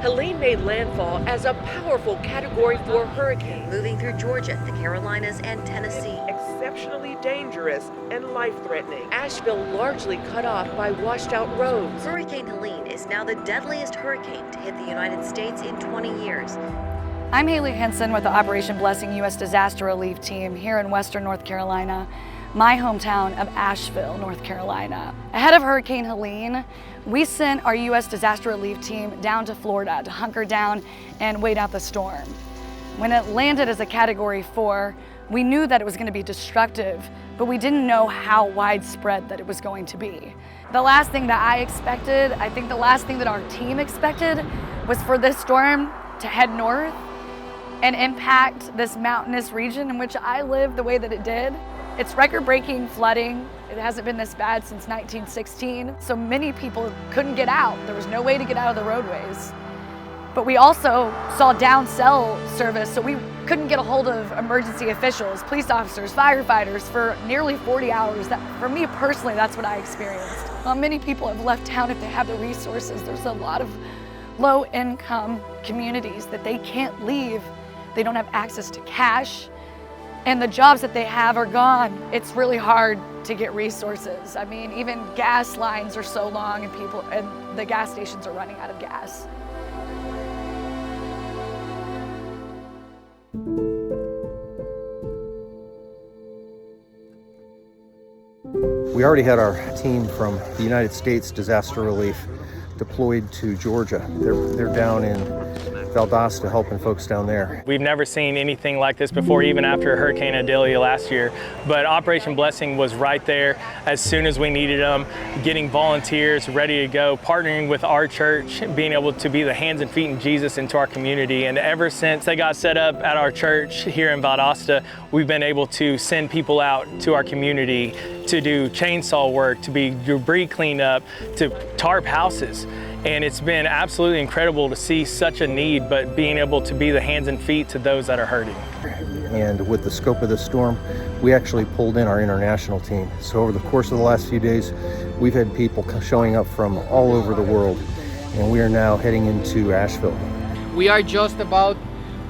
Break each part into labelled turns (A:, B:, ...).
A: Helene made landfall as a powerful Category 4 hurricane,
B: moving through Georgia, the Carolinas, and Tennessee.
A: Exceptionally dangerous and life-threatening. Asheville largely cut off by washed-out roads.
B: Hurricane Helene is now the deadliest hurricane to hit the United States in 20 years.
C: I'm Hayley Henson with the Operation Blessing U.S. Disaster Relief Team here in Western North Carolina, my hometown of Asheville, North Carolina. Ahead of Hurricane Helene, we sent our U.S. Disaster Relief Team down to Florida to hunker down and wait out the storm. When it landed as a Category 4, we knew that it was going to be destructive, but we didn't know how widespread that it was going to be. The last thing that I expected, I think the last thing that our team expected, was for this storm to head north and impact this mountainous region in which I live the way that it did. It's record-breaking flooding. It hasn't been this bad since 1916. So many people couldn't get out. There was no way to get out of the roadways. But we also saw down cell service, so we couldn't get a hold of emergency officials, police officers, firefighters for nearly 40 hours. For me personally, that's what I experienced. Many people have left town if they have the resources. There's a lot of low-income communities that they can't leave. They don't have access to cash, and the jobs that they have are gone. It's really hard to get resources. I mean, even gas lines are so long and the gas stations are running out of gas.
D: We already had our team from the United States Disaster Relief deployed to Georgia. They're down in Valdosta helping folks down there.
E: We've never seen anything like this before, even after Hurricane Helene last year. But Operation Blessing was right there as soon as we needed them, getting volunteers ready to go, partnering with our church, being able to be the hands and feet in Jesus into our community. And ever since they got set up at our church here in Valdosta, we've been able to send people out to our community to do chainsaw work, to be debris cleanup, to tarp houses. And it's been absolutely incredible to see such a need, but being able to be the hands and feet to those that are hurting.
D: And with the scope of the storm, we actually pulled in our international team. So over the course of the last few days, we've had people showing up from all over the world, and we are now heading into Asheville.
F: We are just about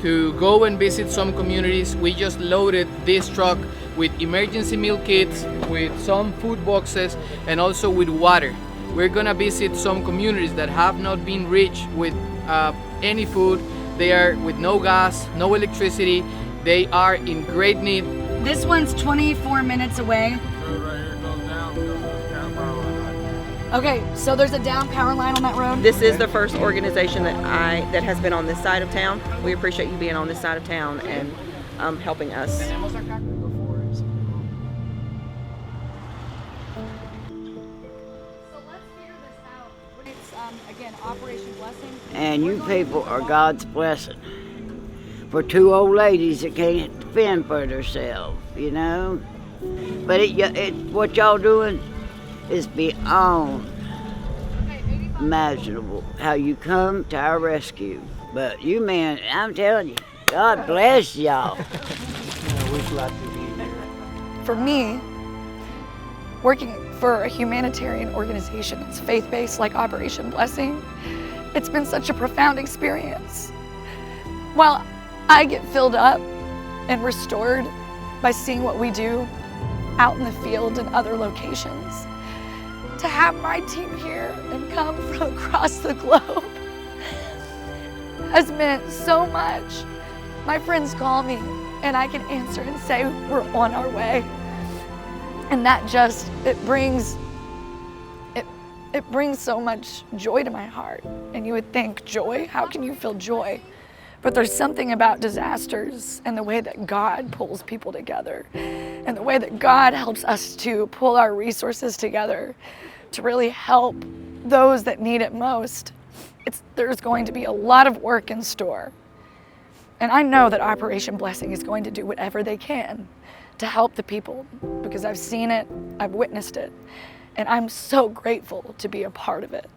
F: to go and visit some communities. We just loaded this truck with emergency meal kits, with some food boxes, and also with water. We're gonna visit some communities that have not been reached with any food. They are with no gas, no electricity. They are in great need.
C: This one's 24 minutes away. Okay, so there's a down power line on that road?
G: This is the first organization that has been on this side of town. We appreciate you being on this side of town and helping us.
C: Again, Operation Blessing.
H: And you people are God's blessing for two old ladies that can't defend for themselves, you know. But what y'all doing is beyond imaginable. How you come to our rescue. But you men, I'm telling you, God bless y'all.
C: For me, working for a humanitarian organization that's faith-based like Operation Blessing, it's been such a profound experience. While I get filled up and restored by seeing what we do out in the field and other locations, to have my team here and come from across the globe has meant so much. My friends call me and I can answer and say we're on our way. And that just, it brings so much joy to my heart. And you would think, joy? How can you feel joy? But there's something about disasters and the way that God pulls people together and the way that God helps us to pull our resources together to really help those that need it most. There's going to be a lot of work in store. And I know that Operation Blessing is going to do whatever they can to help the people, because I've seen it, I've witnessed it, and I'm so grateful to be a part of it.